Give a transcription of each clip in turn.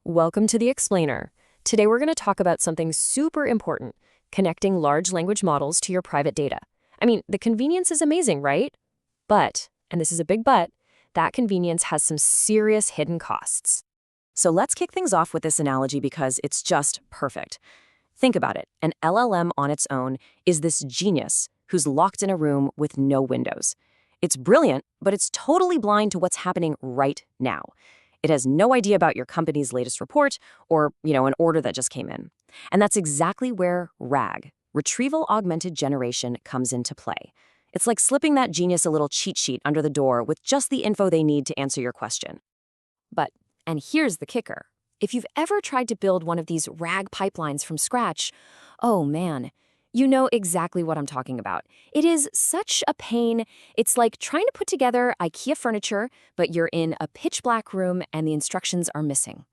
Welcome to the Explainer. Today we're going to talk about something super important, connecting large language models to your private data. I mean, the convenience is amazing, right? But, and this is a big but, that convenience has some serious hidden costs. So let's kick things off with this analogy because it's just perfect. Think about it. An LLM on its own is this genius who's locked in a room with no windows. It's brilliant, but it's totally blind to what's happening right now. It has no idea about your company's latest report or, an order that just came in. And that's exactly where RAG, Retrieval-Augmented Generation, comes into play. It's like slipping that genius a little cheat sheet under the door with just the info they need to answer your question. But, and here's the kicker, if you've ever tried to build one of these RAG pipelines from scratch, oh man, you know exactly what I'm talking about. It is such a pain. It's like trying to put together IKEA furniture, but you're in a pitch black room and the instructions are missing.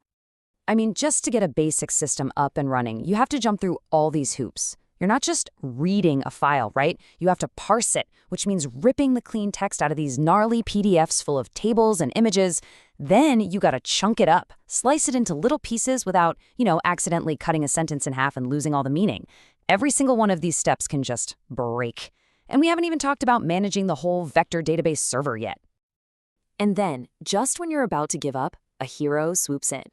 I mean, just to get a basic system up and running, you have to jump through all these hoops. You're not just reading a file, right? You have to parse it, which means ripping the clean text out of these gnarly PDFs full of tables and images. Then you gotta chunk it up, slice it into little pieces without, accidentally cutting a sentence in half and losing all the meaning. Every single one of these steps can just break. And we haven't even talked about managing the whole vector database server yet. And then, just when you're about to give up, a hero swoops in.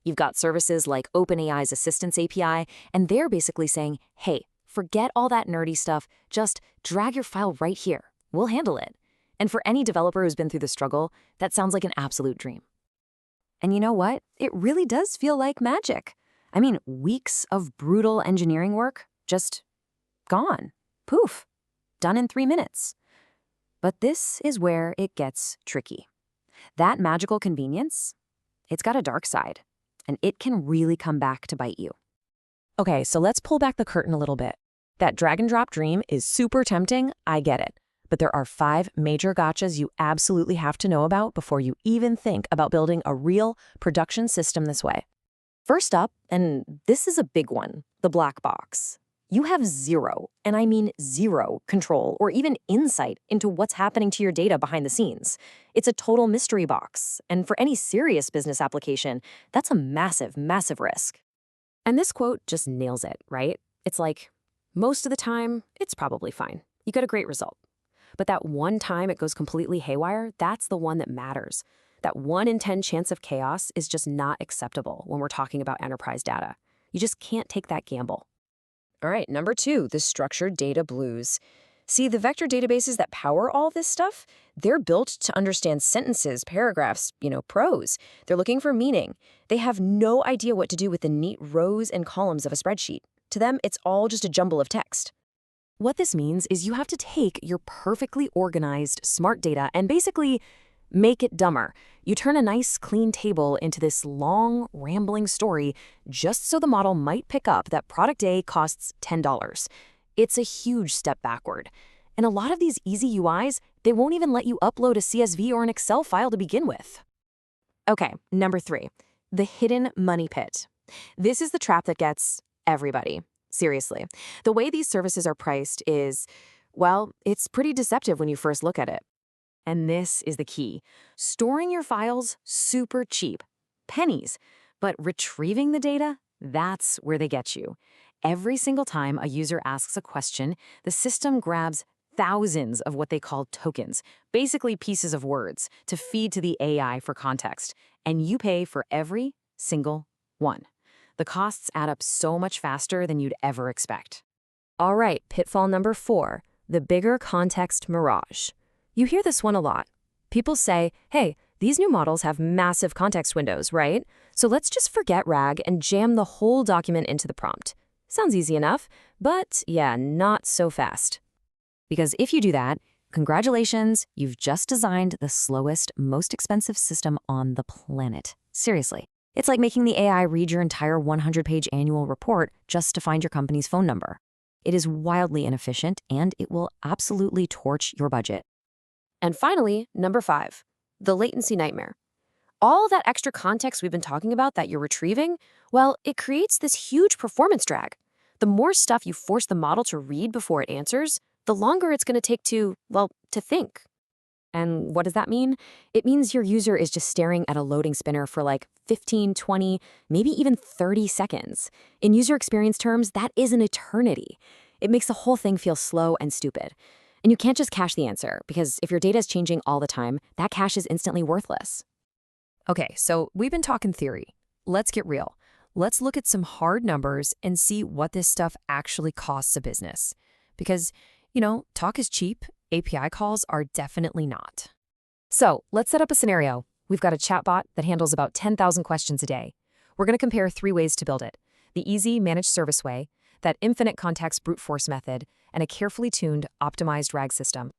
You've got services like OpenAI's Assistance API, and they're basically saying, hey, forget all that nerdy stuff, just drag your file right here. We'll handle it. And for any developer who's been through the struggle, that sounds like an absolute dream. And you know what? It really does feel like magic. I mean, weeks of brutal engineering work, just gone. Poof. Done in 3 minutes. But this is where it gets tricky. That magical convenience, it's got a dark side, and it can really come back to bite you. Okay, so let's pull back the curtain a little bit. That drag and drop dream is super tempting, I get it. But there are 5 major gotchas you absolutely have to know about before you even think about building a real production system this way. First up, and this is a big one, the black box. You have zero, and I mean zero, control or even insight into what's happening to your data behind the scenes. It's a total mystery box, and for any serious business application, that's a massive, massive risk. And this quote just nails it, right? It's like, most of the time, it's probably fine. You get a great result. But that one time it goes completely haywire, that's the one that matters. That 1 in 10 chance of chaos is just not acceptable when we're talking about enterprise data. You just can't take that gamble. All right, number 2, the structured data blues. See, the vector databases that power all this stuff, they're built to understand sentences, paragraphs, prose. They're looking for meaning. They have no idea what to do with the neat rows and columns of a spreadsheet. To them, it's all just a jumble of text. What this means is you have to take your perfectly organized, smart data and basically make it dumber. You turn a nice, clean table into this long, rambling story just so the model might pick up that product A costs $10. It's a huge step backward. And a lot of these easy UIs, they won't even let you upload a CSV or an Excel file to begin with. Okay, number 3, the hidden money pit. This is the trap that gets everybody. Seriously. The way these services are priced is, well, it's pretty deceptive when you first look at it. And this is the key. Storing your files, super cheap. Pennies. But retrieving the data, that's where they get you. Every single time a user asks a question, the system grabs thousands of what they call tokens, basically pieces of words, to feed to the AI for context. And you pay for every single one. The costs add up so much faster than you'd ever expect. All right, pitfall number 4, the bigger context mirage. You hear this one a lot. People say, hey, these new models have massive context windows, right? So let's just forget RAG and jam the whole document into the prompt. Sounds easy enough, but yeah, not so fast. Because if you do that, congratulations, you've just designed the slowest, most expensive system on the planet. Seriously. It's like making the AI read your entire 100-page annual report just to find your company's phone number. It is wildly inefficient, and it will absolutely torch your budget. And finally, number 5, the latency nightmare. All that extra context we've been talking about that you're retrieving, well, it creates this huge performance drag. The more stuff you force the model to read before it answers, the longer it's going to take to think. And what does that mean? It means your user is just staring at a loading spinner for like 15, 20, maybe even 30 seconds. In user experience terms, that is an eternity. It makes the whole thing feel slow and stupid. And you can't just cache the answer, because if your data is changing all the time, that cache is instantly worthless. Okay, so we've been talking theory. Let's get real. Let's look at some hard numbers and see what this stuff actually costs a business. Because, talk is cheap. API calls are definitely not. So let's set up a scenario. We've got a chatbot that handles about 10,000 questions a day. We're going to compare 3 ways to build it: the easy managed service way, that infinite context brute force method, and a carefully tuned, optimized RAG system.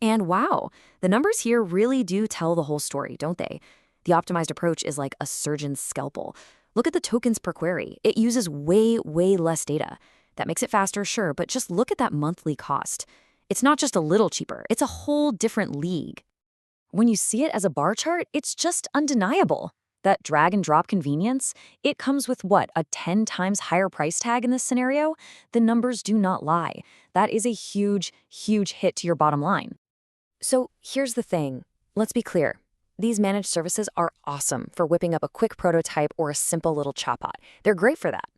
And wow, the numbers here really do tell the whole story, don't they? The optimized approach is like a surgeon's scalpel. Look at the tokens per query. It uses way, way less data. That makes it faster, sure, but just look at that monthly cost. It's not just a little cheaper, it's a whole different league. When you see it as a bar chart, it's just undeniable. That drag and drop convenience, it comes with what, a 10 times higher price tag in this scenario? The numbers do not lie. That is a huge, huge hit to your bottom line. So here's the thing. Let's be clear. These managed services are awesome for whipping up a quick prototype or a simple little chatbot. They're great for that.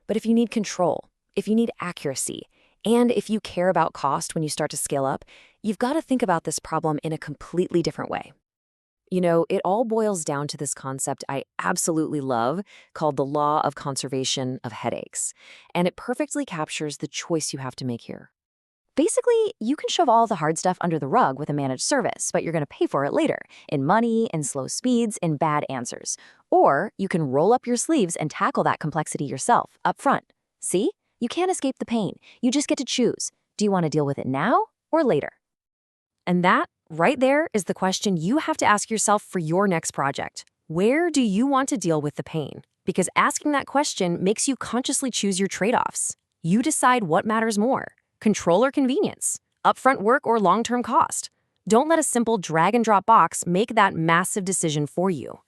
But if you need control, if you need accuracy, and if you care about cost when you start to scale up, you've got to think about this problem in a completely different way. It all boils down to this concept I absolutely love called the law of conservation of headaches. And it perfectly captures the choice you have to make here. Basically, you can shove all the hard stuff under the rug with a managed service, but you're going to pay for it later, in money, in slow speeds, in bad answers. Or you can roll up your sleeves and tackle that complexity yourself, up front. See? You can't escape the pain. You just get to choose. Do you want to deal with it now or later? And that, right there, is the question you have to ask yourself for your next project. Where do you want to deal with the pain? Because asking that question makes you consciously choose your trade-offs. You decide what matters more: control or convenience, upfront work or long-term cost. Don't let a simple drag-and-drop box make that massive decision for you.